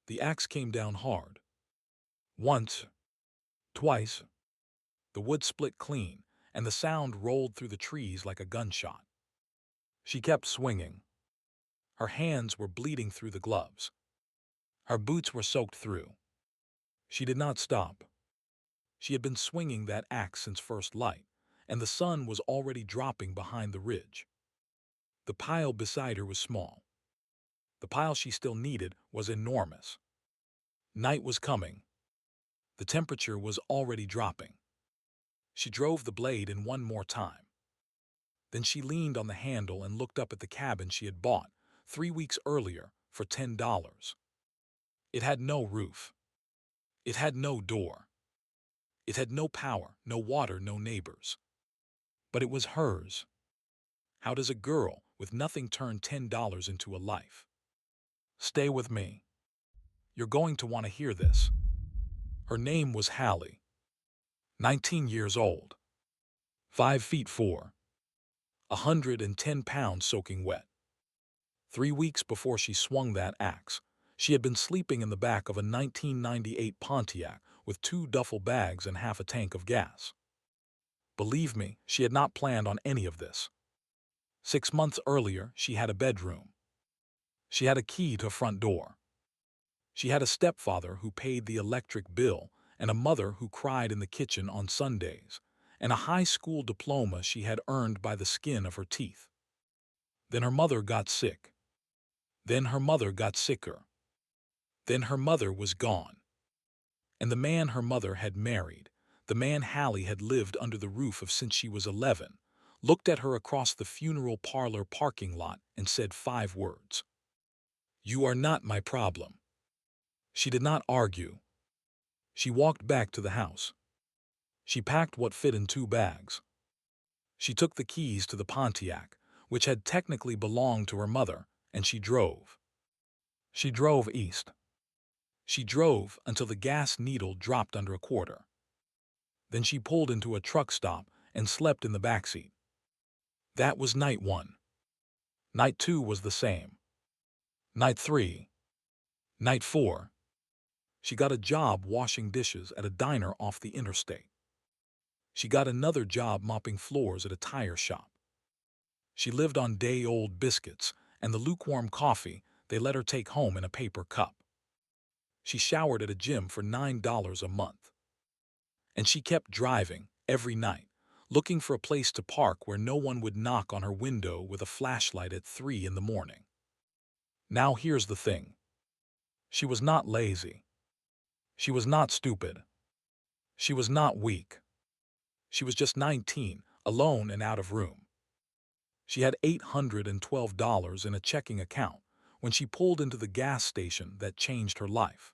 The axe came down hard. Once, twice, the wood split clean, and the sound rolled through the trees like a gunshot. She kept swinging. Her hands were bleeding through the gloves. Her boots were soaked through. She did not stop. She had been swinging that axe since first light, and the sun was already dropping behind the ridge. The pile beside her was small. The pile she still needed was enormous. Night was coming. The temperature was already dropping. She drove the blade in one more time. Then she leaned on the handle and looked up at the cabin she had bought 3 weeks earlier for $10. It had no roof. It had no door. It had no power, no water, no neighbors. But it was hers. How does a girl with nothing turn $10 into a life? Stay with me. You're going to want to hear this. Her name was Hallie, 19 years old, 5 feet 4, 110 pounds soaking wet. 3 weeks before she swung that axe, she had been sleeping in the back of a 1998 Pontiac with 2 duffel bags and half a tank of gas. Believe me, she had not planned on any of this. 6 months earlier, she had a bedroom. She had a key to a front door. She had a stepfather who paid the electric bill and a mother who cried in the kitchen on Sundays, and a high school diploma she had earned by the skin of her teeth. Then her mother got sick. Then her mother got sicker. Then her mother was gone. And the man her mother had married, the man Hallie had lived under the roof of since she was 11, looked at her across the funeral parlor parking lot and said 5 words. "You are not my problem." She did not argue. She walked back to the house. She packed what fit in 2 bags. She took the keys to the Pontiac, which had technically belonged to her mother, and she drove. She drove east. She drove until the gas needle dropped under a quarter. Then she pulled into a truck stop and slept in the backseat. That was night 1. Night 2 was the same. Night 3. Night 4. She got a job washing dishes at a diner off the interstate. She got another job mopping floors at a tire shop. She lived on day-old biscuits and the lukewarm coffee they let her take home in a paper cup. She showered at a gym for $9 a month. And she kept driving, every night, looking for a place to park where no one would knock on her window with a flashlight at 3 in the morning. Now here's the thing. She was not lazy. She was not stupid. She was not weak. She was just 19, alone and out of room. She had $812 in a checking account when she pulled into the gas station that changed her life.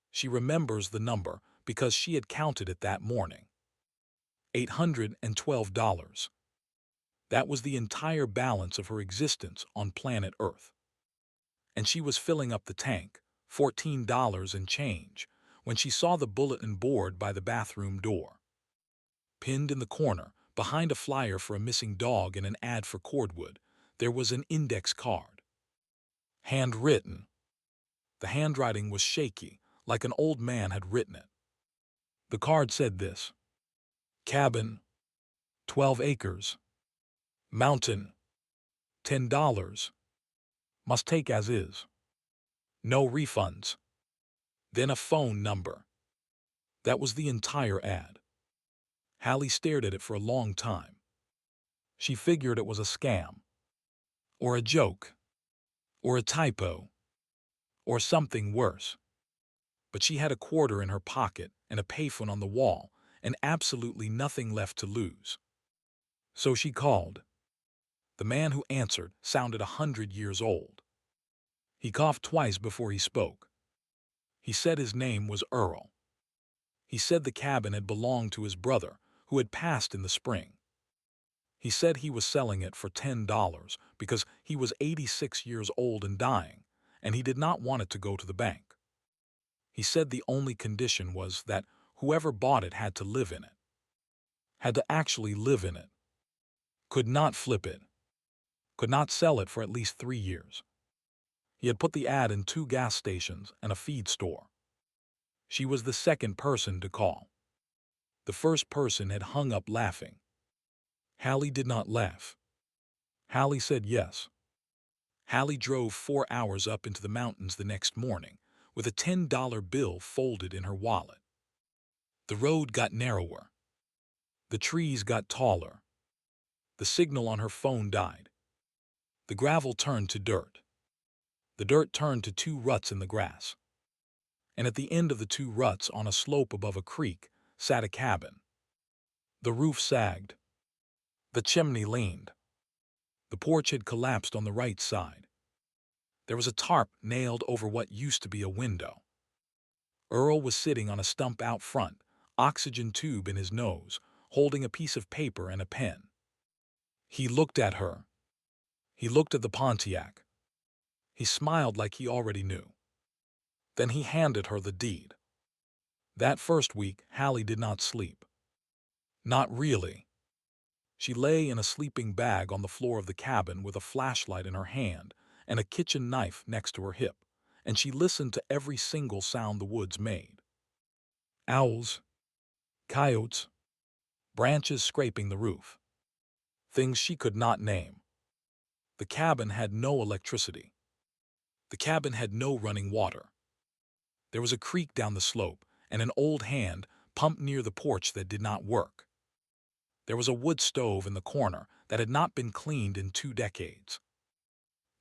She remembers the number because she had counted it that morning. $812. That was the entire balance of her existence on planet Earth. And she was filling up the tank, $14 and change, when she saw the bulletin board by the bathroom door. Pinned in the corner, behind a flyer for a missing dog and an ad for cordwood, there was an index card. Handwritten. The handwriting was shaky, like an old man had written it. The card said this: cabin, 12 acres. Mountain, $10. Must take as is. No refunds. Then a phone number. That was the entire ad. Hallie stared at it for a long time. She figured it was a scam, or a joke, or a typo, or something worse. But she had a quarter in her pocket and a payphone on the wall and absolutely nothing left to lose. So she called. The man who answered sounded 100 years old. He coughed twice before he spoke. He said his name was Earl. He said the cabin had belonged to his brother, who had passed in the spring. He said he was selling it for $10 because he was 86 years old and dying, and he did not want it to go to the bank. He said the only condition was that whoever bought it had to live in it. Had to actually live in it. Could not flip it. Could not sell it for at least 3 years. He had put the ad in 2 gas stations and a feed store. She was the second person to call. The first person had hung up laughing. Hallie did not laugh. Hallie said yes. Hallie drove 4 hours up into the mountains the next morning with a $10 bill folded in her wallet. The road got narrower. The trees got taller. The signal on her phone died. The gravel turned to dirt. The dirt turned to 2 ruts in the grass. And at the end of the 2 ruts, on a slope above a creek, sat a cabin. The roof sagged. The chimney leaned. The porch had collapsed on the right side. There was a tarp nailed over what used to be a window. Earl was sitting on a stump out front, oxygen tube in his nose, holding a piece of paper and a pen. He looked at her. He looked at the Pontiac. He smiled like he already knew. Then he handed her the deed. That first week, Hallie did not sleep. Not really. She lay in a sleeping bag on the floor of the cabin with a flashlight in her hand and a kitchen knife next to her hip, and she listened to every single sound the woods made. Owls, coyotes, branches scraping the roof. Things she could not name. The cabin had no electricity. The cabin had no running water. There was a creek down the slope and an old hand pump near the porch that did not work. There was a wood stove in the corner that had not been cleaned in 2 decades.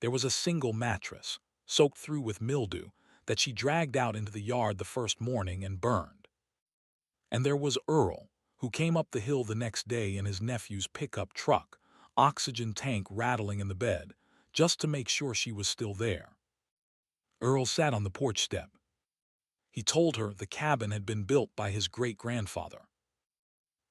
There was a single mattress, soaked through with mildew, that she dragged out into the yard the first morning and burned. And there was Earl, who came up the hill the next day in his nephew's pickup truck, oxygen tank rattling in the bed, just to make sure she was still there. Earl sat on the porch step. He told her the cabin had been built by his great-grandfather.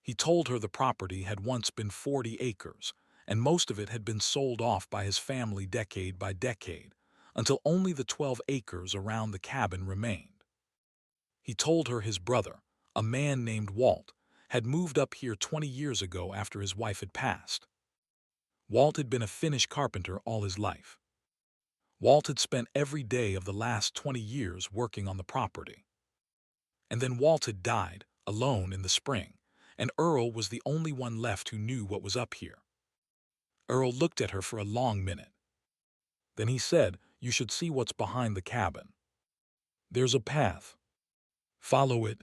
He told her the property had once been 40 acres, and most of it had been sold off by his family decade by decade, until only the 12 acres around the cabin remained. He told her his brother, a man named Walt, had moved up here 20 years ago after his wife had passed. Walt had been a Finnish carpenter all his life. Walt had spent every day of the last 20 years working on the property. And then Walt had died, alone in the spring, and Earl was the only one left who knew what was up here. Earl looked at her for a long minute. Then he said, "You should see what's behind the cabin. There's a path. Follow it.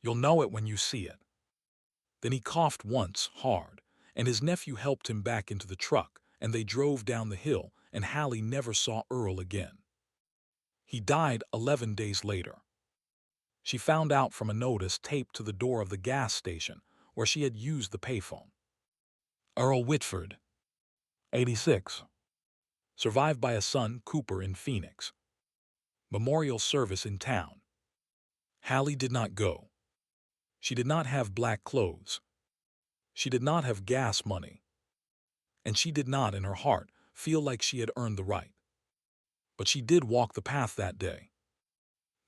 You'll know it when you see it." Then he coughed once, hard, and his nephew helped him back into the truck, and they drove down the hill, and Hallie never saw Earl again. He died 11 days later. She found out from a notice taped to the door of the gas station where she had used the payphone. Earl Whitford, 86. Survived by a son, Cooper, in Phoenix. Memorial service in town. Hallie did not go. She did not have black clothes. She did not have gas money. And she did not, in her heart, feel like she had earned the right. But she did walk the path that day.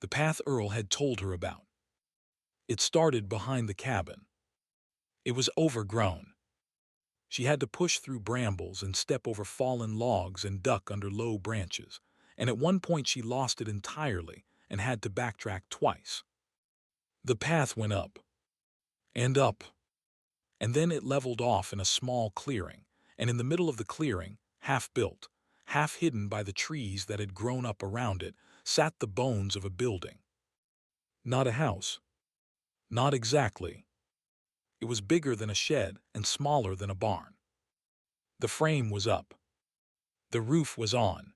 The path Earl had told her about. It started behind the cabin. It was overgrown. She had to push through brambles and step over fallen logs and duck under low branches, and at one point she lost it entirely and had to backtrack twice. The path went up, and then it leveled off in a small clearing, and in the middle of the clearing, half built, half hidden by the trees that had grown up around it, sat the bones of a building. Not a house. Not exactly. It was bigger than a shed and smaller than a barn. The frame was up. The roof was on.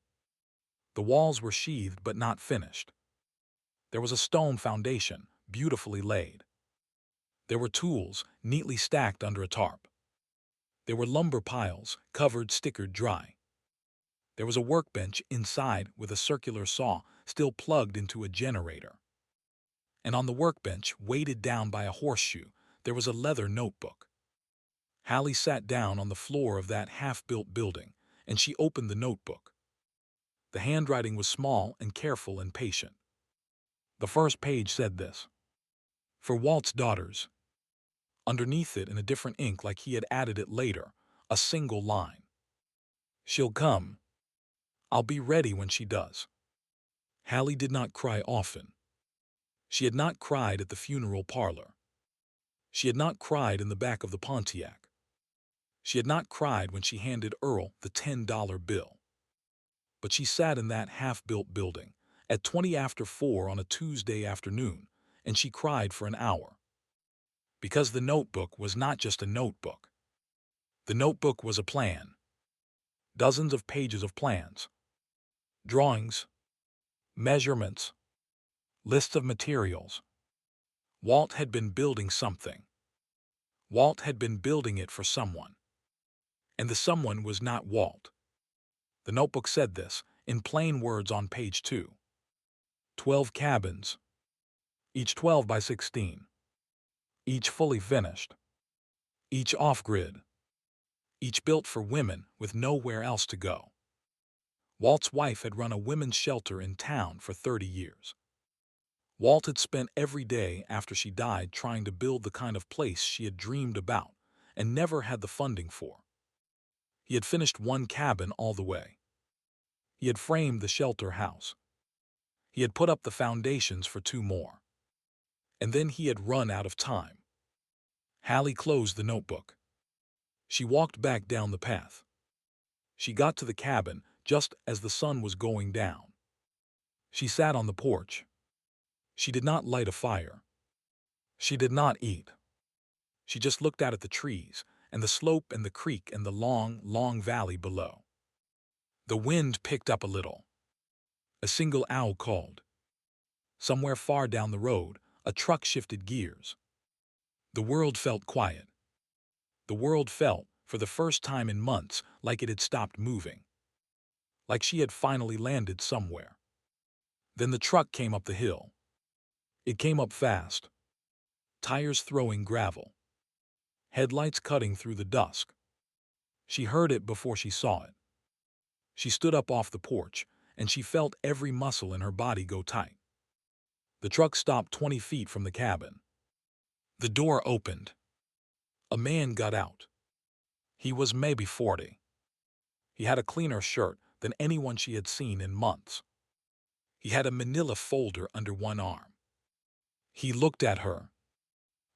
The walls were sheathed but not finished. There was a stone foundation, beautifully laid. There were tools, neatly stacked under a tarp. There were lumber piles, covered, stickered dry. There was a workbench inside with a circular saw still plugged into a generator. And on the workbench, weighted down by a horseshoe, there was a leather notebook. Hallie sat down on the floor of that half-built building, and she opened the notebook. The handwriting was small and careful and patient. The first page said this: "For Walt's daughters." Underneath it, in a different ink like he had added it later, a single line: "She'll come. I'll be ready when she does. Hallie did not cry often. She had not cried at the funeral parlor. She had not cried in the back of the Pontiac. She had not cried when she handed Earl the $10 bill. But she sat in that half-built building at 20 after 4 on a Tuesday afternoon, and she cried for an hour. Because the notebook was not just a notebook. The notebook was a plan. Dozens of pages of plans. Drawings. Measurements. Lists of materials. Walt had been building something. Walt had been building it for someone. And the someone was not Walt. The notebook said this, in plain words on page 2. 12 cabins. Each 12 by 16. Each fully finished. Each off-grid. Each built for women with nowhere else to go. Walt's wife had run a women's shelter in town for 30 years. Walt had spent every day after she died trying to build the kind of place she had dreamed about and never had the funding for. He had finished one cabin all the way. He had framed the shelter house. He had put up the foundations for 2 more. And then he had run out of time. Hallie closed the notebook. She walked back down the path. She got to the cabin just as the sun was going down. She sat on the porch. She did not light a fire. She did not eat. She just looked out at the trees and the slope and the creek and the long, long valley below. The wind picked up a little. A single owl called. Somewhere far down the road, a truck shifted gears. The world felt quiet. The world felt, for the first time in months, like it had stopped moving. Like she had finally landed somewhere. Then the truck came up the hill. It came up fast. Tires throwing gravel. Headlights cutting through the dusk. She heard it before she saw it. She stood up off the porch, and she felt every muscle in her body go tight. The truck stopped 20 feet from the cabin. The door opened. A man got out. He was maybe 40. He had a cleaner shirt than anyone she had seen in months. He had a manila folder under one arm. He looked at her.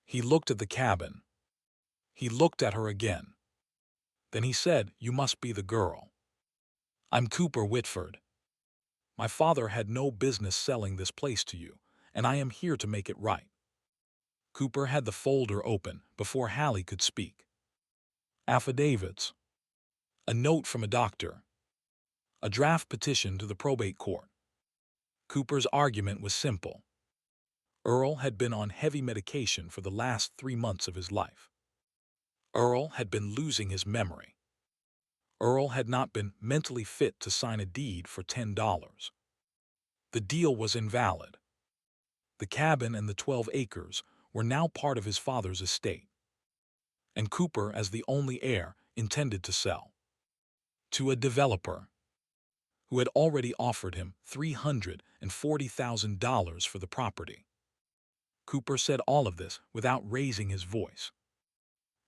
He looked at the cabin. He looked at her again. Then he said, "You must be the girl. I'm Cooper Whitford. My father had no business selling this place to you, and I am here to make it right." Cooper had the folder open before Hallie could speak. Affidavits. A note from a doctor. A draft petition to the probate court. Cooper's argument was simple. Earl had been on heavy medication for the last 3 months of his life. Earl had been losing his memory. Earl had not been mentally fit to sign a deed for $10. The deal was invalid. The cabin and the 12 acres were now part of his father's estate. And Cooper, as the only heir, intended to sell. To a developer who had already offered him $340,000 for the property. Cooper said all of this without raising his voice.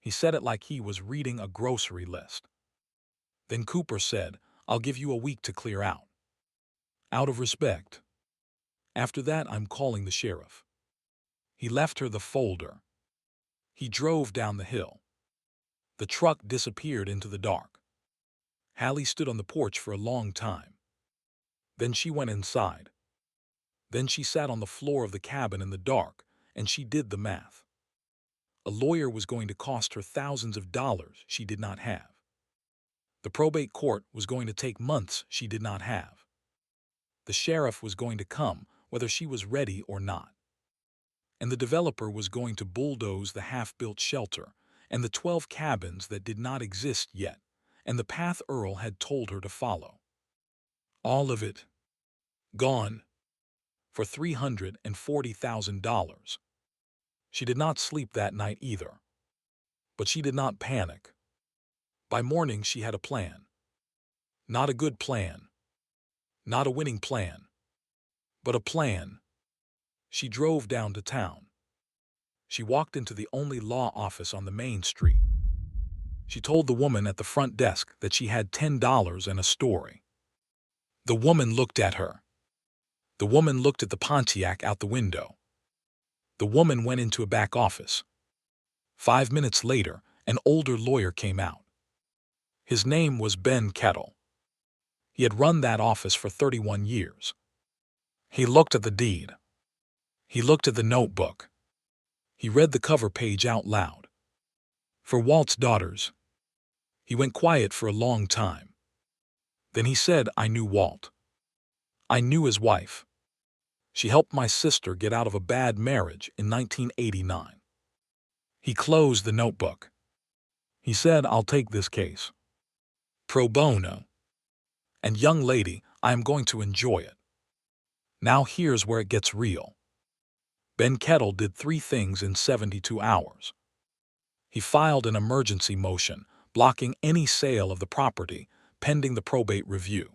He said it like he was reading a grocery list. Then Cooper said, "I'll give you a week to clear out. Out of respect. After that, I'm calling the sheriff." He left her the folder. He drove down the hill. The truck disappeared into the dark. Hallie stood on the porch for a long time. Then she went inside. Then she sat on the floor of the cabin in the dark, and she did the math. A lawyer was going to cost her thousands of dollars she did not have. The probate court was going to take months she did not have. The sheriff was going to come whether she was ready or not. And the developer was going to bulldoze the half-built shelter and the 12 cabins that did not exist yet, and the path Earl had told her to follow. All of it gone for $340,000. She did not sleep that night either. But she did not panic. By morning she had a plan. Not a good plan. Not a winning plan. But a plan. She drove down to town. She walked into the only law office on the main street. She told the woman at the front desk that she had $10 and a story. The woman looked at her. The woman looked at the Pontiac out the window. The woman went into a back office. 5 minutes later, an older lawyer came out. His name was Ben Kettle. He had run that office for 31 years. He looked at the deed. He looked at the notebook. He read the cover page out loud. For Walt's daughters. He went quiet for a long time. Then he said, "I knew Walt. I knew his wife. She helped my sister get out of a bad marriage in 1989. He closed the notebook. He said, "I'll take this case. Pro bono. And young lady, I am going to enjoy it." Now here's where it gets real. Ben Kettle did 3 things in 72 hours. He filed an emergency motion blocking any sale of the property pending the probate review.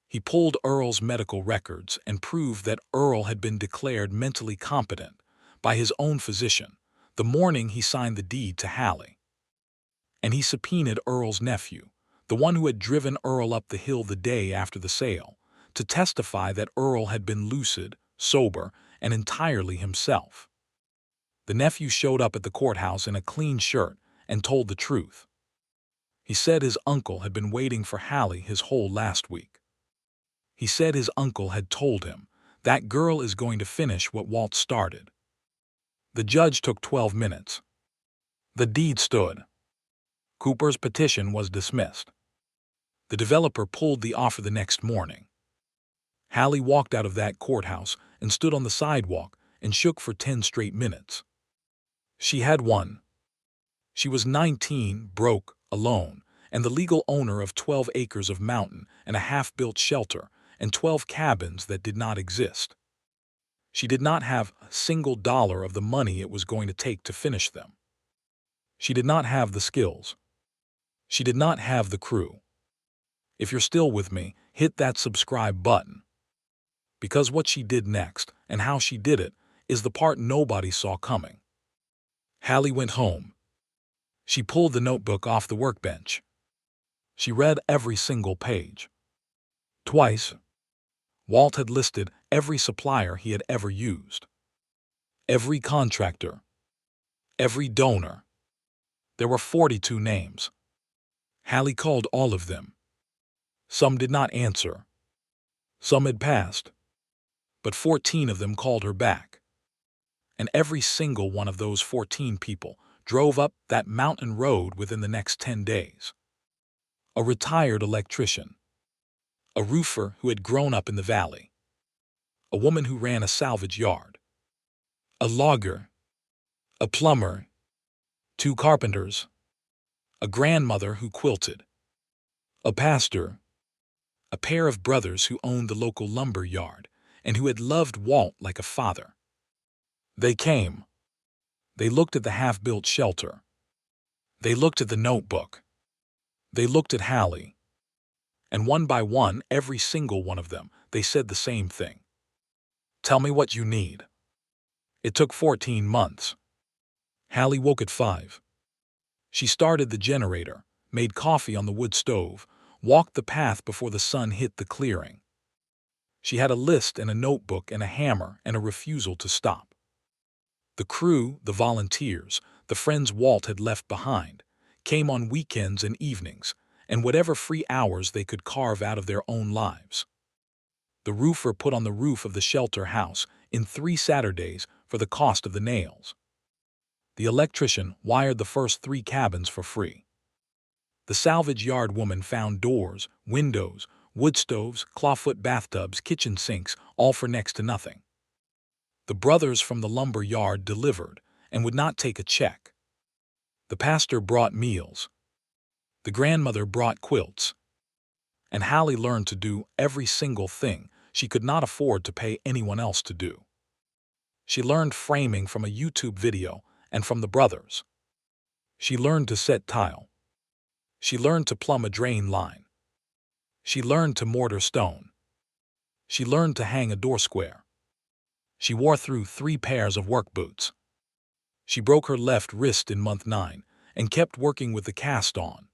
He pulled Earl's medical records and proved that Earl had been declared mentally competent by his own physician the morning he signed the deed to Hallie. And he subpoenaed Earl's nephew, the one who had driven Earl up the hill the day after the sale, to testify that Earl had been lucid, sober, and entirely himself. The nephew showed up at the courthouse in a clean shirt and told the truth. He said his uncle had been waiting for Hallie his whole last week. He said his uncle had told him, "That girl is going to finish what Walt started." The judge took 12 minutes. The deed stood. Cooper's petition was dismissed. The developer pulled the offer the next morning. Hallie walked out of that courthouse and stood on the sidewalk and shook for 10 straight minutes. She had won. She was 19, broke, alone, and the legal owner of 12 acres of mountain and a half-built shelter and 12 cabins that did not exist. She did not have a single dollar of the money it was going to take to finish them. She did not have the skills. She did not have the crew. If you're still with me, hit that subscribe button. Because what she did next, and how she did it, is the part nobody saw coming. Hallie went home. She pulled the notebook off the workbench. She read every single page. Twice, Walt had listed every supplier he had ever used. Every contractor. Every donor. There were 42 names. Hallie called all of them. Some did not answer. Some had passed. But 14 of them called her back. And every single one of those 14 people drove up that mountain road within the next 10 days. A retired electrician. A roofer who had grown up in the valley. A woman who ran a salvage yard. A logger. A plumber. 2 carpenters. A grandmother who quilted. A pastor. A pair of brothers who owned the local lumber yard and who had loved Walt like a father. They came. They looked at the half-built shelter. They looked at the notebook. They looked at Hallie. And one by one, every single one of them, they said the same thing. "Tell me what you need." It took 14 months. Hallie woke at 5. She started the generator, made coffee on the wood stove, walked the path before the sun hit the clearing. She had a list and a notebook and a hammer and a refusal to stop. The crew, the volunteers, the friends Walt had left behind, came on weekends and evenings, and whatever free hours they could carve out of their own lives. The roofer put on the roof of the shelter house in 3 Saturdays for the cost of the nails. The electrician wired the first 3 cabins for free. The salvage yard woman found doors, windows, wood stoves, clawfoot bathtubs, kitchen sinks, all for next to nothing. The brothers from the lumber yard delivered and would not take a check. The pastor brought meals. The grandmother brought quilts. And Hallie learned to do every single thing she could not afford to pay anyone else to do. She learned framing from a YouTube video and from the brothers. She learned to set tile. She learned to plumb a drain line. She learned to mortar stone. She learned to hang a door square. She wore through 3 pairs of work boots. She broke her left wrist in month 9 and kept working with the cast on.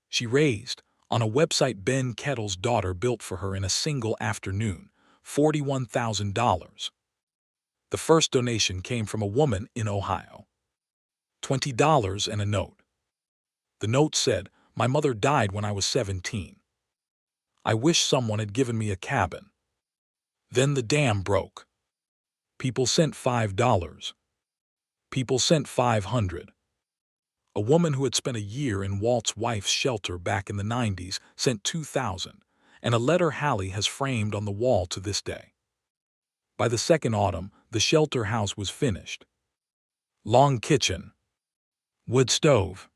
She raised, on a website Ben Kettle's daughter built for her in a single afternoon, $41,000. The first donation came from a woman in Ohio. $20 and a note. The note said, "My mother died when I was 17. I wish someone had given me a cabin. Then the dam broke. People sent $5. People sent 500. A woman who had spent a year in Walt's wife's shelter back in the 90s sent 2,000, and a letter Hallie has framed on the wall to this day. By the second autumn, the shelter house was finished. Long kitchen. Wood stove.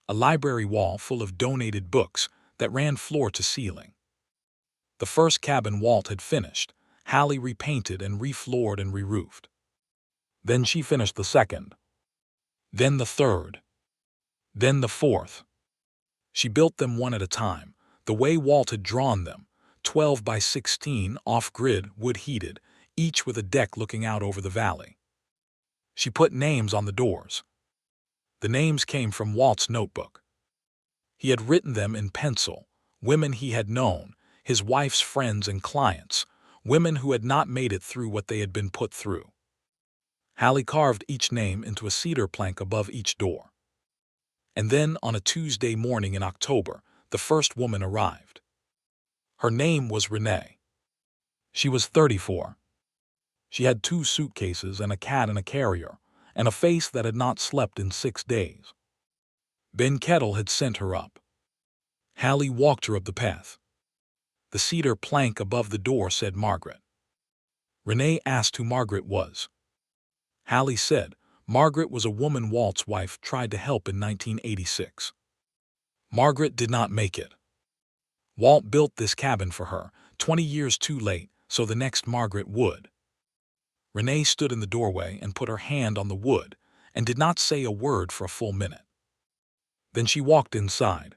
A library wall full of donated books that ran floor to ceiling. The first cabin Walt had finished, Hallie repainted and refloored and re-roofed. Then she finished the second. Then the third. Then the fourth. She built them one at a time, the way Walt had drawn them, 12 by 16 off-grid, wood-heated, each with a deck looking out over the valley. She put names on the doors. The names came from Walt's notebook. He had written them in pencil, women he had known, his wife's friends and clients, women who had not made it through what they had been put through. Hallie carved each name into a cedar plank above each door. And then, on a Tuesday morning in October, the first woman arrived. Her name was Renee. She was 34. She had 2 suitcases and a cat in a carrier, and a face that had not slept in 6 days. Ben Kettle had sent her up. Hallie walked her up the path. The cedar plank above the door said Margaret. Renee asked who Margaret was. Hallie said Margaret was a woman Walt's wife tried to help in 1986. Margaret did not make it. Walt built this cabin for her, 20 years too late, so the next Margaret would. Renee stood in the doorway and put her hand on the wood and did not say a word for a full minute. Then she walked inside.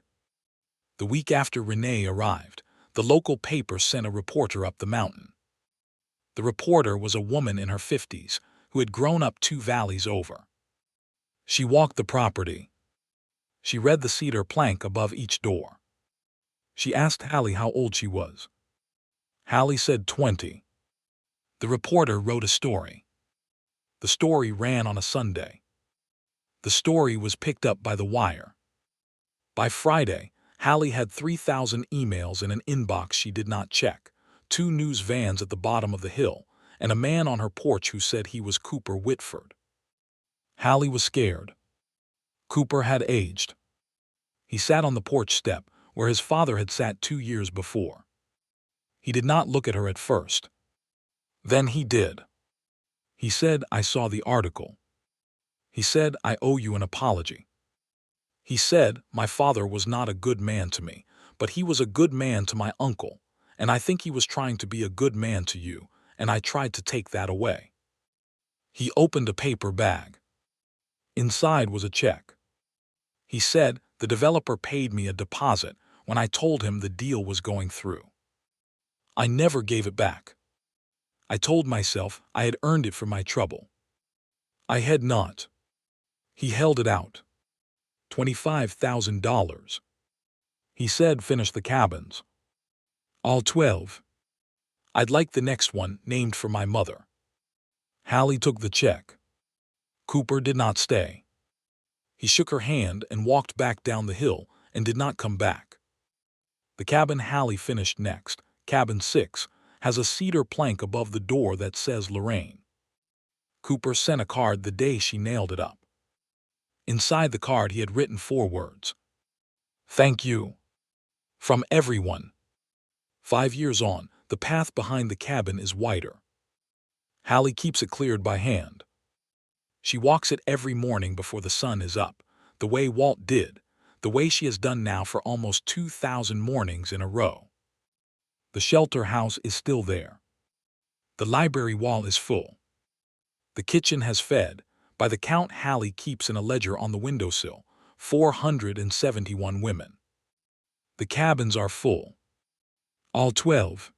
The week after Renee arrived, the local paper sent a reporter up the mountain. The reporter was a woman in her 50s who had grown up 2 valleys over. She walked the property. She read the cedar plank above each door. She asked Hallie how old she was. Hallie said 20. The reporter wrote a story. The story ran on a Sunday. The story was picked up by The Wire. By Friday, Hallie had 3,000 emails in an inbox she did not check, 2 news vans at the bottom of the hill, and a man on her porch who said he was Cooper Whitford. Hallie was scared. Cooper had aged. He sat on the porch step where his father had sat 2 years before. He did not look at her at first. Then he did. He said, "I saw the article." He said, "I owe you an apology." He said, "My father was not a good man to me, but he was a good man to my uncle, and I think he was trying to be a good man to you, and I tried to take that away." He opened a paper bag. Inside was a check. He said, "The developer paid me a deposit when I told him the deal was going through. I never gave it back. I told myself I had earned it for my trouble. I had not." He held it out. $25,000. He said, "Finish the cabins. All 12. I'd like the next one named for my mother." Hallie took the check. Cooper did not stay. He shook her hand and walked back down the hill and did not come back. The cabin Hallie finished next, Cabin 6, has a cedar plank above the door that says Lorraine. Cooper sent a card the day she nailed it up. Inside the card he had written 4 words. "Thank you. From everyone." 5 years on, the path behind the cabin is wider. Hallie keeps it cleared by hand. She walks it every morning before the sun is up, the way Walt did, the way she has done now for almost 2,000 mornings in a row. The shelter house is still there. The library wall is full. The kitchen has fed, by the count Hallie keeps in a ledger on the windowsill, 471 women. The cabins are full. All 12.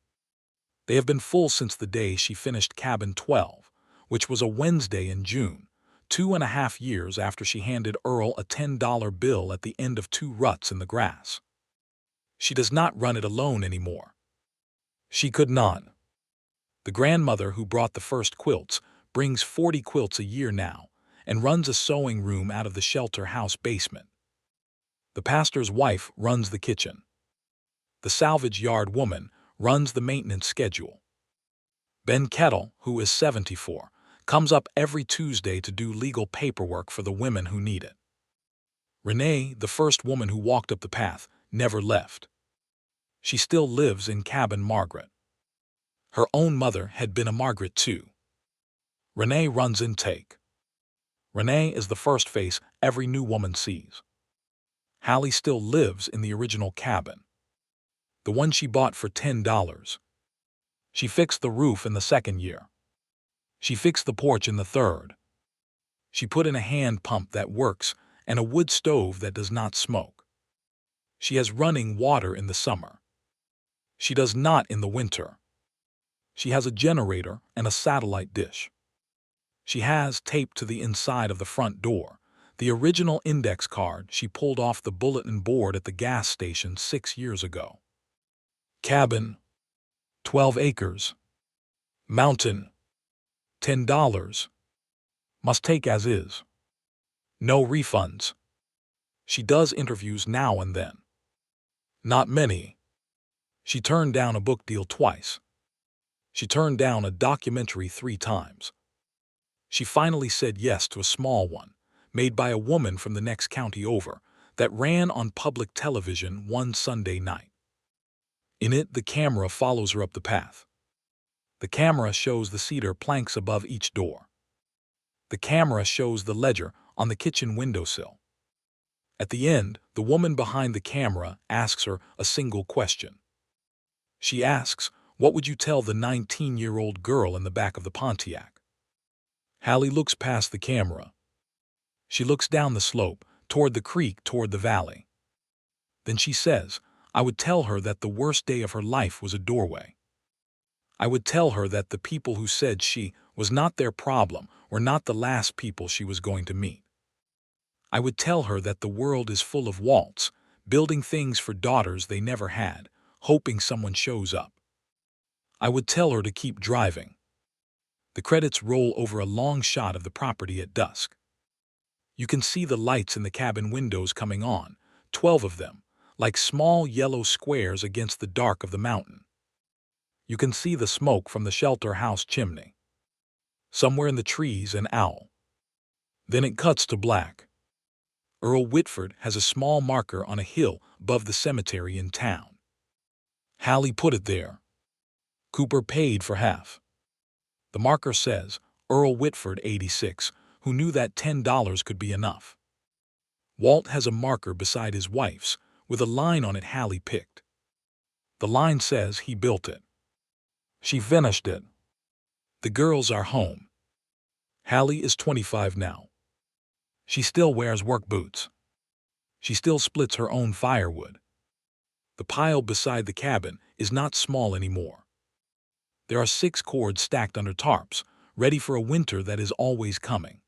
They have been full since the day she finished Cabin 12, which was a Wednesday in June, 2.5 years after she handed Earl a $10 bill at the end of 2 ruts in the grass. She does not run it alone anymore. She could not. The grandmother who brought the first quilts brings 40 quilts a year now and runs a sewing room out of the shelter house basement. The pastor's wife runs the kitchen. The salvage yard woman runs the maintenance schedule. Ben Kettle, who is 74, comes up every Tuesday to do legal paperwork for the women who need it. Renee, the first woman who walked up the path, never left. She still lives in Cabin Margaret. Her own mother had been a Margaret too. Renee runs intake. Renee is the first face every new woman sees. Hallie still lives in the original cabin, the one she bought for $10. She fixed the roof in the second year. She fixed the porch in the third. She put in a hand pump that works and a wood stove that does not smoke. She has running water in the summer. She does not in the winter. She has a generator and a satellite dish. She has, taped to the inside of the front door, the original index card she pulled off the bulletin board at the gas station 6 years ago. Cabin, 12 acres. Mountain, $10. Must take as is. No refunds. She does interviews now and then. Not many. She turned down a book deal twice. She turned down a documentary 3 times. She finally said yes to a small one, made by a woman from the next county over, that ran on public television one Sunday night. In it, the camera follows her up the path. The camera shows the cedar planks above each door. The camera shows the ledger on the kitchen windowsill. At the end, the woman behind the camera asks her a single question. She asks, "What would you tell the 19-year-old girl in the back of the Pontiac?" Hallie looks past the camera. She looks down the slope, toward the creek, toward the valley. Then she says, "I would tell her that the worst day of her life was a doorway. I would tell her that the people who said she was not their problem were not the last people she was going to meet. I would tell her that the world is full of Walts, building things for daughters they never had, hoping someone shows up. I would tell her to keep driving." The credits roll over a long shot of the property at dusk. You can see the lights in the cabin windows coming on, 12 of them, like small yellow squares against the dark of the mountain. You can see the smoke from the shelter house chimney. Somewhere in the trees, an owl. Then it cuts to black. Earl Whitford has a small marker on a hill above the cemetery in town. Hallie put it there. Cooper paid for half. The marker says, Earl Whitford, 86, who knew that $10 could be enough. Walt has a marker beside his wife's, with a line on it Hallie picked. The line says he built it. She finished it. The girls are home. Hallie is 25 now. She still wears work boots. She still splits her own firewood. The pile beside the cabin is not small anymore. There are 6 cords stacked under tarps, ready for a winter that is always coming.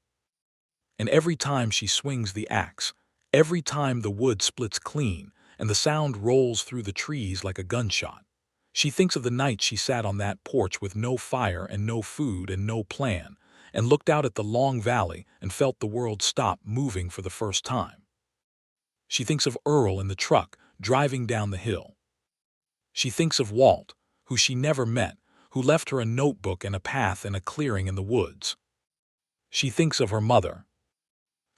And every time she swings the axe, every time the wood splits clean and the sound rolls through the trees like a gunshot, she thinks of the night she sat on that porch with no fire and no food and no plan, and looked out at the long valley and felt the world stop moving for the first time. She thinks of Earl in the truck driving down the hill. She thinks of Walt, who she never met, who left her a notebook and a path and a clearing in the woods. She thinks of her mother.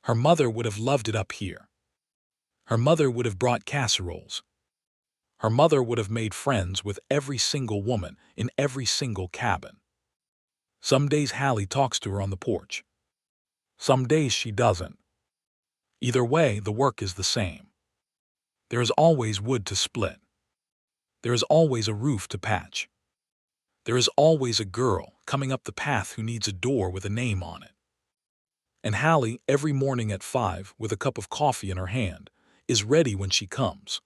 Her mother would have loved it up here. Her mother would have brought casseroles. Her mother would have made friends with every single woman in every single cabin. Some days Hallie talks to her on the porch. Some days she doesn't. Either way, the work is the same. There is always wood to split. There is always a roof to patch. There is always a girl coming up the path who needs a door with a name on it. And Hallie, every morning at 5, with a cup of coffee in her hand, is ready when she comes.